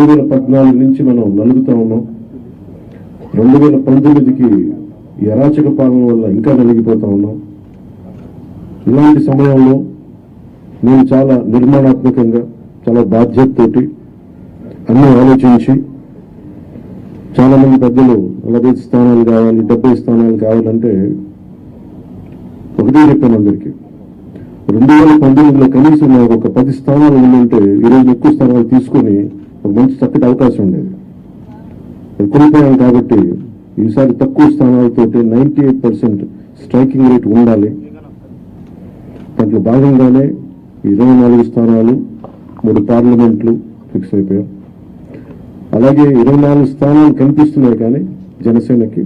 2014 నుంచి మనం నలుగుతా ఉన్నాం. 2019కి ఈ అరాచక పాలన వల్ల ఇంకా నలిగిపోతా ఉన్నాం. ఇలాంటి సమయంలో నేను చాలా నిర్మాణాత్మకంగా, చాలా బాధ్యతతోటి అన్నీ ఆలోచించి, చాలా మంది పెద్దలు 40 స్థానాలు కావాలి, 70 స్థానాలు కావాలంటే ఒకటే చెప్పాను అందరికీ. 2019లో కనీసం ఒక 10 స్థానాలు ఉందంటే ఈరోజు ఎక్కువ స్థానాలు తీసుకొని ఒక మంచి చక్కటి అవకాశం ఉండేది. కోల్పోయాం కాబట్టి ఈసారి తక్కువ స్థానాలతోటి 98% స్ట్రైకింగ్ రేట్ ఉండాలి. దాంట్లో భాగంగానే 24 స్థానాలు, 3 పార్లమెంట్లు ఫిక్స్ అయిపోయాం. అలాగే 24 స్థానాలు కనిపిస్తున్నాయి, కానీ జనసేనకి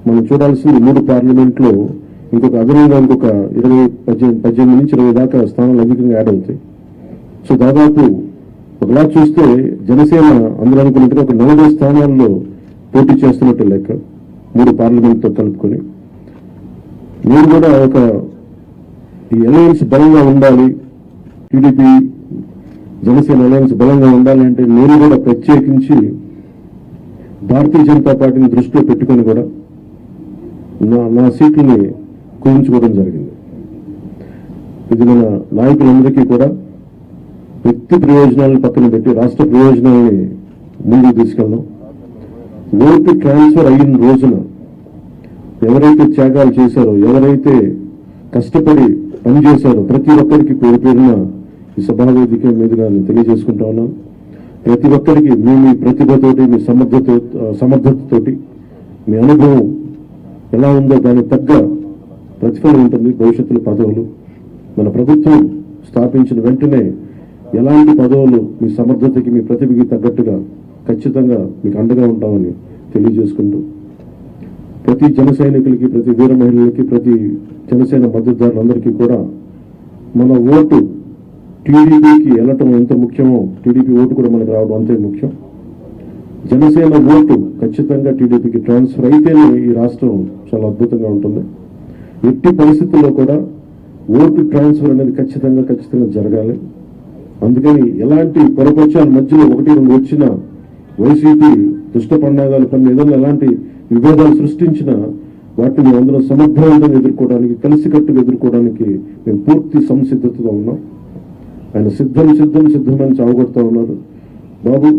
మనం చూడాల్సింది 3 పార్లమెంట్లో ఇంకొక అదనంగా ఇంకొక 18 నుంచి 20 దాకా స్థానాలు అధికంగా యాడ్ అవుతాయి. సో దాదాపు ఒకలా చూస్తే జనసేన అందరూ అనుకున్నట్టుగా ఒక 40 స్థానాల్లో పోటీ చేస్తున్నట్టు లెక్క, 3 పార్లమెంట్తో కలుపుకొని. నేను కూడా ఈ అలయన్స్ బలంగా ఉండాలి, టీడీపీ జనసేన అలయన్స్ బలంగా ఉండాలి అంటే నేను కూడా ప్రత్యేకించి భారతీయ జనతా పార్టీని దృష్టిలో పెట్టుకొని కూడా నా సీట్లని కుదించుకోవడం జరిగింది. ఇది మన నాయకులందరికీ కూడా వ్యక్తి ప్రయోజనాలను పక్కన పెట్టి రాష్ట్ర ప్రయోజనాలని ముందుకు తీసుకెళ్దాం. ఓటు ట్రాన్స్ఫర్ అయిన రోజున ఎవరైతే త్యాగాలు చేశారో, ఎవరైతే కష్టపడి పనిచేశారో ప్రతి ఒక్కరికి పేరు పేరున ఈ సభావేదిక మీదుగా నేను తెలియజేసుకుంటా ఉన్నాను. ప్రతి ఒక్కరికి మీ ప్రతిభతోటి, మీ సమర్థతతోటి, మీ అనుభవం ఎలా ఉందో దానికి తగ్గ ప్రతిఫలం ఉంటుంది. భవిష్యత్తులో పదవులు మన ప్రభుత్వం స్థాపించిన వెంటనే ఎలాంటి పదవులు మీ సమర్థతకి, మీ ప్రతిభకి తగ్గట్టుగా ఖచ్చితంగా మీకు అండగా ఉంటామని తెలియజేసుకుంటూ, ప్రతి జన సైనికులకి, ప్రతి వీర మహిళలకి, ప్రతి జనసేన మద్దతుదారులందరికీ కూడా మన ఓటు టీడీపీకి వెళ్ళటం ఎంత ముఖ్యమో, టీడీపీ ఓటు కూడా మనకు రావడం అంతే ముఖ్యం. జనసేన ఓటు ఖచ్చితంగా టీడీపీకి ట్రాన్స్ఫర్ అయితేనే ఈ రాష్ట్రం చాలా అద్భుతంగా ఉంటుంది. ఎట్టి పరిస్థితుల్లో కూడా ఓటు ట్రాన్స్ఫర్ అనేది ఖచ్చితంగా జరగాలి. అందుకని ఎలాంటి పొరపక్షాల మధ్యలో 1-2 వచ్చిన వైసీపీ దుష్ట పన్నాగాల పని ఏదైనా ఎలాంటి విభేదాలు సృష్టించినా వాటిని అందరం సమర్థవంతంగా ఎదుర్కోవడానికి, కలిసికట్టుగా ఎదుర్కోవడానికి మేము పూర్తి సంసిద్ధతతో ఉన్నాం. ఆయన సిద్ధమని చావగొడతా ఉన్నారు. బాబు